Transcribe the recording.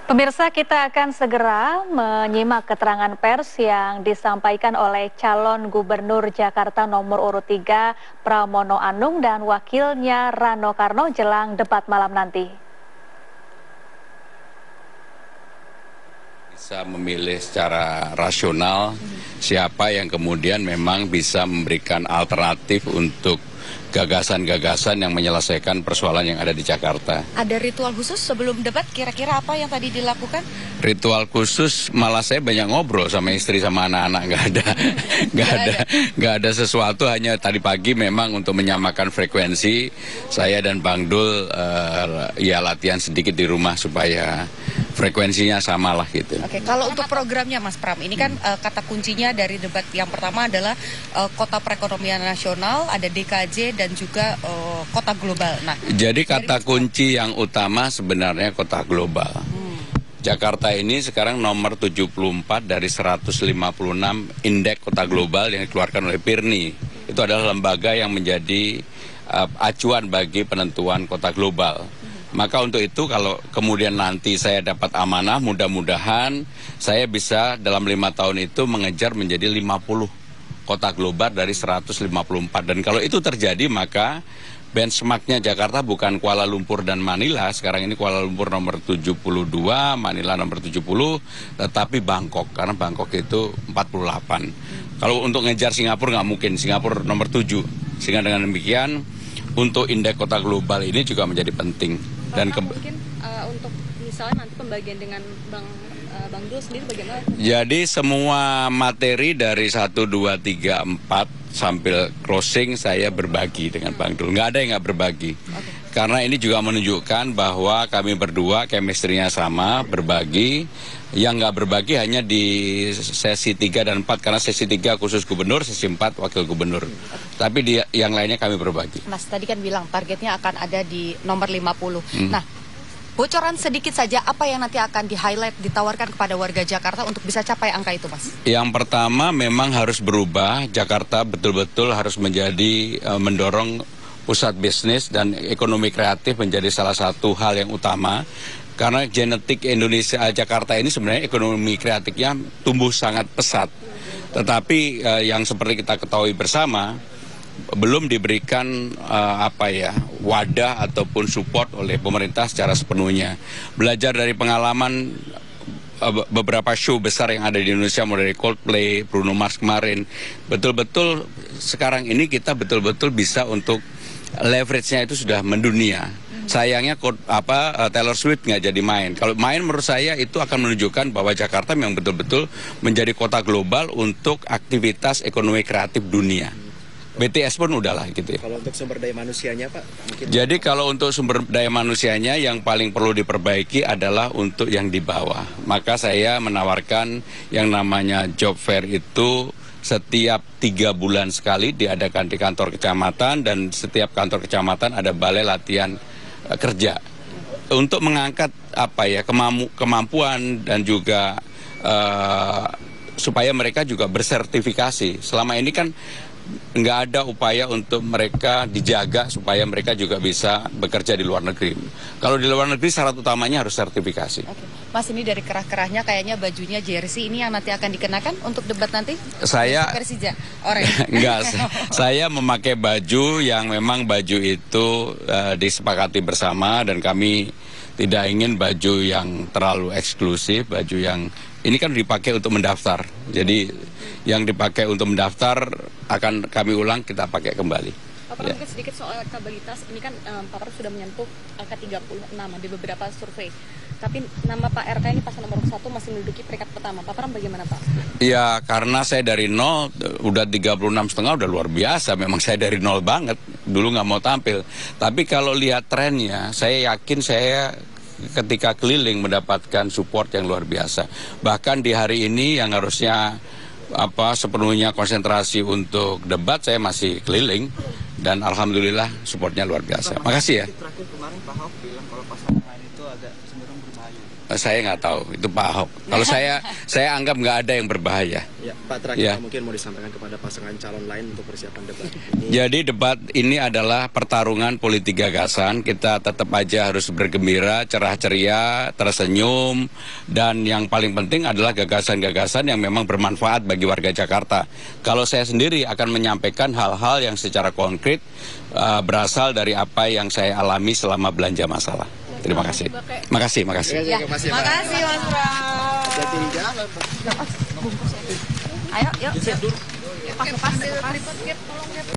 Pemirsa, kita akan segera menyimak keterangan pers yang disampaikan oleh calon gubernur Jakarta nomor urut 3 Pramono Anung dan wakilnya Rano Karno jelang debat malam nanti. Bisa memilih secara rasional siapa yang kemudian memang bisa memberikan alternatif untuk gagasan-gagasan yang menyelesaikan persoalan yang ada di Jakarta. Ada ritual khusus sebelum debat, kira-kira apa yang tadi dilakukan? Ritual khusus, malah saya banyak ngobrol sama istri sama anak-anak, nggak ada sesuatu, hanya tadi pagi memang untuk menyamakan frekuensi, saya dan Bang Dul ya latihan sedikit di rumah supaya frekuensinya sama lah gitu. Oke, kalau untuk programnya Mas Pram, ini kan kata kuncinya dari debat yang pertama adalah kota perekonomian nasional, ada DKJ dan juga kota global. Nah, jadi kata kunci yang utama sebenarnya kota global. Jakarta ini sekarang nomor 74 dari 156 indeks kota global yang dikeluarkan oleh PIRNI. Itu adalah lembaga yang menjadi acuan bagi penentuan kota global. Maka untuk itu kalau kemudian nanti saya dapat amanah, mudah-mudahan saya bisa dalam 5 tahun itu mengejar menjadi 50 kota global dari 154. Dan kalau itu terjadi maka benchmarknya Jakarta bukan Kuala Lumpur dan Manila, sekarang ini Kuala Lumpur nomor 72, Manila nomor 70, tetapi Bangkok, karena Bangkok itu 48. Kalau untuk ngejar Singapura nggak mungkin, Singapura nomor 7. Sehingga dengan demikian, untuk indeks kota global ini juga menjadi penting. Dan mungkin untuk misalnya nanti pembagian dengan Bang Dul sendiri bagaimana? Jadi semua materi dari 1, 2, 3, 4 sambil closing saya berbagi dengan Bang Dul. Nggak ada yang nggak berbagi. Karena ini juga menunjukkan bahwa kami berdua chemistry-nya sama, berbagi. Yang nggak berbagi hanya di sesi 3 dan 4, karena sesi 3 khusus gubernur, sesi 4 wakil gubernur. Tapi di yang lainnya kami berbagi. Mas tadi kan bilang targetnya akan ada di nomor 50. Nah, bocoran sedikit saja apa yang nanti akan di-highlight, ditawarkan kepada warga Jakarta untuk bisa capai angka itu, Mas? Yang pertama memang harus berubah, Jakarta betul-betul harus menjadi mendorong pusat bisnis dan ekonomi kreatif menjadi salah satu hal yang utama. Karena genetik Indonesia, Jakarta ini sebenarnya ekonomi kreatifnya tumbuh sangat pesat. Tetapi yang seperti kita ketahui bersama, belum diberikan wadah ataupun support oleh pemerintah secara sepenuhnya. Belajar dari pengalaman beberapa show besar yang ada di Indonesia, mulai dari Coldplay, Bruno Mars kemarin, betul-betul sekarang ini kita betul-betul bisa untuk leverage-nya itu sudah mendunia. Sayangnya Taylor Swift nggak jadi main. Kalau main menurut saya itu akan menunjukkan bahwa Jakarta memang betul-betul menjadi kota global untuk aktivitas ekonomi kreatif dunia. BTS pun udahlah gitu ya. Kalau untuk sumber daya manusianya Pak? Jadi kalau untuk sumber daya manusianya yang paling perlu diperbaiki adalah untuk yang di bawah. Maka saya menawarkan yang namanya job fair itu setiap 3 bulan sekali diadakan di kantor kecamatan, dan setiap kantor kecamatan ada balai latihan kerja. Untuk mengangkat kemampuan dan juga supaya mereka juga bersertifikasi. Selama ini kan nggak ada upaya untuk mereka dijaga supaya mereka juga bisa bekerja di luar negeri. Kalau di luar negeri syarat utamanya harus sertifikasi. Oke. Mas, ini dari kerah-kerahnya kayaknya bajunya jersey ini yang nanti akan dikenakan untuk debat nanti? Saya Persija, orange. enggak, saya memakai baju yang memang baju itu disepakati bersama, dan kami tidak ingin baju yang terlalu eksklusif, baju yang ini kan dipakai untuk mendaftar. Jadi yang dipakai untuk mendaftar akan kami ulang, kita pakai kembali. Pak Pram, mungkin sedikit soal elektabilitas, ini kan Pak Pram sudah menyentuh angka 36 di beberapa survei. Tapi nama Pak RK ini pasangan nomor 1 masih menduduki peringkat pertama. Pak Pram bagaimana Pak? Ya karena saya dari nol, udah 36,5 udah luar biasa. Memang saya dari nol banget, dulu nggak mau tampil. Tapi kalau lihat trennya, saya yakin saya ketika keliling mendapatkan support yang luar biasa. Bahkan di hari ini yang harusnya sepenuhnya konsentrasi untuk debat, saya masih keliling dan alhamdulillah supportnya luar biasa. Makasih ya. Terakhir kemarin Pak Ahok bilang kalau pasangan lain itu agak cenderung berbahaya. Saya nggak tahu, itu Pak Ahok. Kalau saya anggap nggak ada yang berbahaya. Ya, Pak, terakhir mungkin mau disampaikan kepada pasangan calon lain untuk persiapan debat ini. Jadi debat ini adalah pertarungan politik gagasan. Kita tetap aja harus bergembira, cerah ceria, tersenyum, dan yang paling penting adalah gagasan-gagasan yang memang bermanfaat bagi warga Jakarta. Kalau saya sendiri akan menyampaikan hal-hal yang secara konkret berasal dari apa yang saya alami selama belanja masalah. Terima kasih. Makasih. Ya, makasih Mas Bram. Ayo, yuk. Pas.